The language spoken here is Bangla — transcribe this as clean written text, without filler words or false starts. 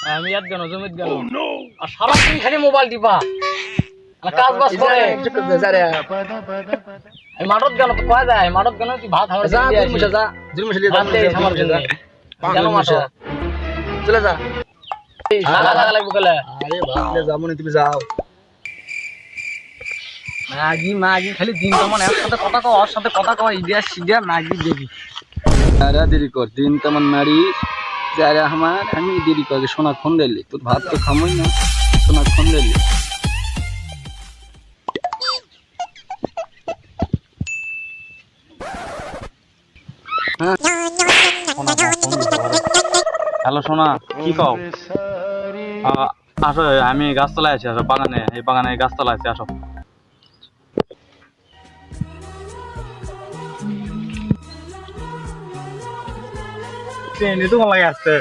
আমি ইয়াত গেল জমিত গেল আর সারাদিন খালি মোবাইল টিপা আর কাজ বাজ করে আমি মাঠত গেল তো কয় যায় মাঠত গেল তুই ভাত আমার যা দিয়ে দুই মুশা যা দুই মুশা লিয়ে ভাত দে আমার জন্য কেন মাঠ চলে যা সারা লাগা লাগবে গেলে আরে ভাবলে যামনি তুমি যাও মাগি খালি দিন তেমন এর সাথে কথা কও ওর সাথে কথা কও ইডিয়া সিডিয়া মাগি দেখি আরে দেরি কর দিন তেমন নারী যারা আমার আমি দেরি করে সোনা ফোন দিলি তোর ভাত তো খামই না সোনা ফোন দিলি হ্যালো সোনা কি কও আসো আমি গাছতলায় আছি আসো বাগানে এই বাগানে গাছতলায় আছি আসো ট্রেনে তো ভালো লাগে আসতে